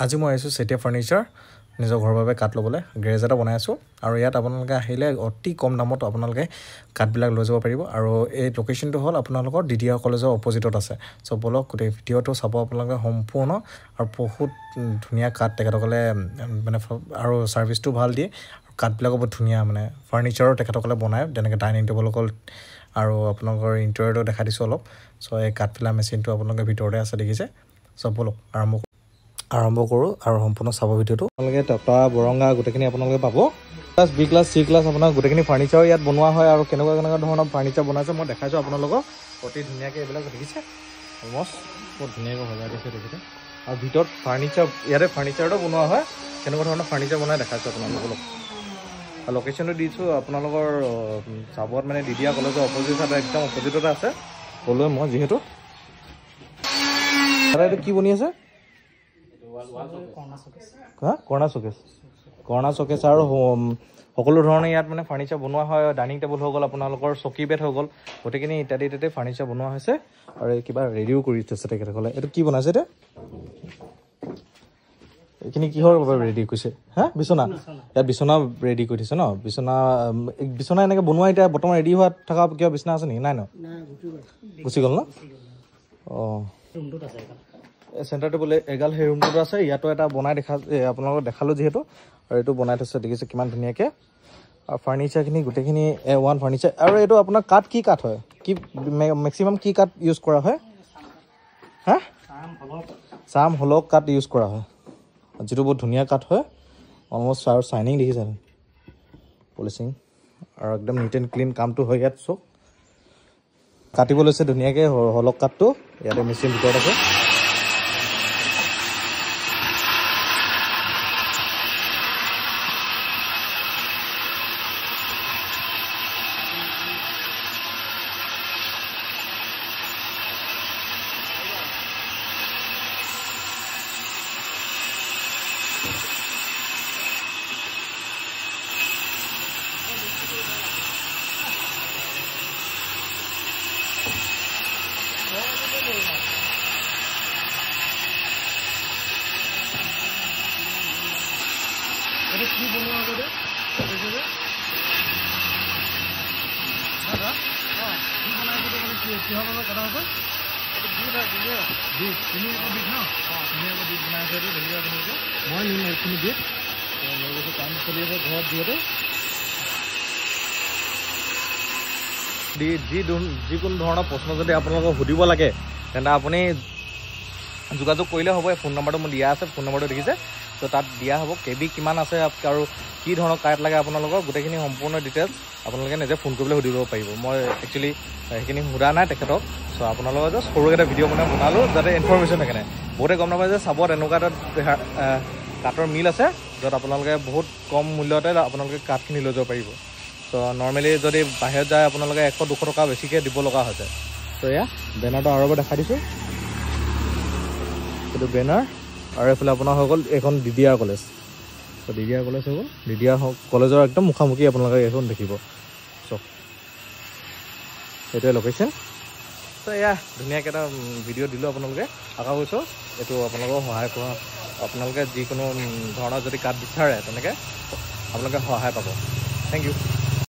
আজি মই আহিছোঁ চেতিয়া ফাৰ্নিচাৰ নিজৰ ঘৰৰ বাবে কাঠ ল'বলৈ গ্ৰেজ এটা বনাই আছোঁ আৰু ইয়াত আপোনালোকে আহিলে অতি কম দামত আপোনালোকে কাঠবিলাক লৈ যাব পাৰিব আৰু এই লোকেশ্যনটো হ'ল আপোনালোকৰ DDR কলেজৰ অপজিটত আছে চ' বলক গোটেই ভিডিঅ'টো চাব আপোনালোকে সম্পূৰ্ণ আৰু বহুত ধুনীয়া কাঠ তেখেতসকলে মানে আৰু ছাৰ্ভিচটো ভাল দিয়ে কাঠবিলাকো বহুত ধুনীয়া মানে ফাৰ্নিচাৰো তেখেতসকলে বনায় যেনেকৈ ডাইনিং টেবুল অকল আৰু আপোনালোকৰ ইণ্টেৰিয়ৰটো দেখাই দিছোঁ অলপ চ' এই কাঠফিলা মেচিনটো আপোনালোকে ভিতৰতে আছে দেখিছে চ' বলক আৰম্ভ কৰোঁ আৰু সম্পূৰ্ণ চাব ভিডিঅ'টো আপোনালোকে টকা বৰংগা গোটেইখিনি আপোনালোকে পাব class B class C class আপোনাৰ গোটেইখিনি ফাৰ্নিচাৰ ইয়াত বনোৱা হয় আৰু কেনেকুৱা ধৰণৰ ফাৰ্নিচাৰ বনাইছে মই দেখাইছোঁ আপোনালোকক অতি ধুনীয়াকৈ এইবিলাক দেখিছে অলমষ্ট বহুত ধুনীয়াকৈ সজাই দিছে দেখিছে আৰু ভিতৰত ফাৰ্নিচাৰ ইয়াতে ফাৰ্নিচাৰটো বনোৱা হয় কেনেকুৱা ধৰণৰ ফাৰ্নিচাৰ বনাই দেখাইছোঁ আপোনালোকক আৰু লোকেশ্যনটো দিছোঁ আপোনালোকৰ চাবত মানে DDR কলেজৰ অপজিট চাইডে একদম অপজিটতে আছে ক'লোৱে মই যিহেতু দাদা এইটো কি বনি আছে কৰ্ণা চকেছ আৰু সকলো ধৰণে ইয়াত মানে ফাৰ্নিচাৰ বনোৱা হয় ডাইনিং টেবুল হৈ গ'ল আপোনালোকৰ চকী বেড হৈ গ'ল গোটেইখিনি ইত্যাদি ফাৰ্নিচাৰ বনোৱা হৈছে আৰু কিবা ৰেডিও কৰি থৈছে তেখেতসকলে এইটো কি বনাইছে এতিয়া এইখিনি কিহৰ বাবে ৰেডি কৰিছে হা বিচনা ইয়াত বিচনা ৰেডি কৰি দিছে ন বিচনা এনেকৈ বনোৱা এতিয়া বৰ্তমান ৰেডি হোৱা থকা কিবা বিচনা আছে নেকি নাই ন গুচি গ'ল ন অঁ চেণ্টাৰ টেবুল এগাল সেই ৰুমটোত আছে ইয়াতো এটা বনাই আপোনালোকক দেখালোঁ যিহেতু আৰু এইটো বনাই থৈছে দেখিছে কিমান ধুনীয়াকৈ আৰু ফাৰ্নিচাৰখিনি গোটেইখিনি A1 ফাৰ্নিচাৰ আৰু এইটো আপোনাৰ কাঠ কি কাঠ হয় কি মেক্সিমাম কি কাঠ ইউজ কৰা হয় হা চাম হলক কাঠ ইউজ কৰা হয় যিটো বহুত ধুনীয়া কাঠ হয় অলমষ্ট আৰু চাইনিং দেখিছে পলিচিং আৰু একদম নিট এণ্ড ক্লিন কামটো হয় ইয়াত চব কাটিব লৈছে ধুনীয়াকৈ হলক কাঠটো ইয়াতে মেচিন ভিতৰত আছে কি বনোৱা আগতে কি বনাইছে কিহৰ বাবে কথা হ'ব বিট ন ধুনীয়াকৈ বিট বনাইছে দেখিব আপোনালোকে মই নিম এইখিনি বিট লৈ গৈছোঁ কাম চলি আছে ঘৰত যিহেতু যিকোনো ধৰণৰ প্ৰশ্ন যদি আপোনালোকক সুধিব লাগে তেন্তে আপুনি যোগাযোগ কৰিলে হ'ব এই ফোন নম্বৰটো মোৰ দিয়া আছে ফোন নম্বৰটো দেখিছে তো তাত দিয়া হ'ব KB কিমান আছে আৰু কি ধৰণৰ কাঠ লাগে আপোনালোকক গোটেইখিনি সম্পূৰ্ণ ডিটেইলছ আপোনালোকে নিজে ফোন কৰিবলৈ সুধিব পাৰিব মই একচুৱেলি সেইখিনি সোধা নাই তেখেতক চ' আপোনালোকৰ জাষ্ট সৰুকৈ এটা ভিডিঅ' বনালোঁ যাতে ইনফৰমেশ্যন থাকে নাই বহুতে গম নাপায় যে চাবত এনেকুৱা এটা কাঠৰ মিল আছে য'ত আপোনালোকে বহুত কম মূল্যতে আপোনালোকে কাঠখিনি লৈ যাব পাৰিব চ' নৰ্মেলি যদি বাহিৰত যায় আপোনালোকে 100-200 টকা বেছিকৈ দিব লগা হৈ যায় চ' এয়া বেনাৰটো আৰু এবাৰ দেখাই দিছোঁ এইটো বেনাৰ আৰু এইফালে আপোনাৰ হৈ গ'ল এখন DDR কলেজ চ' DDR কলেজ হৈ গ'ল DDR কলেজৰ একদম মুখামুখি আপোনালোকে এইখন দেখিব চক এইটোৱে লোকেশ্যন চ' এয়া ধুনীয়াকৈ এটা ভিডিঅ' দিলোঁ আপোনালোকে আশা কৰিছোঁ এইটো আপোনালোকক সহায় কৰা আপোনালোকে যিকোনো ধৰণৰ যদি কাঠ বিচাৰে তেনেকৈ আপোনালোকে সহায় পাব থেংক ইউ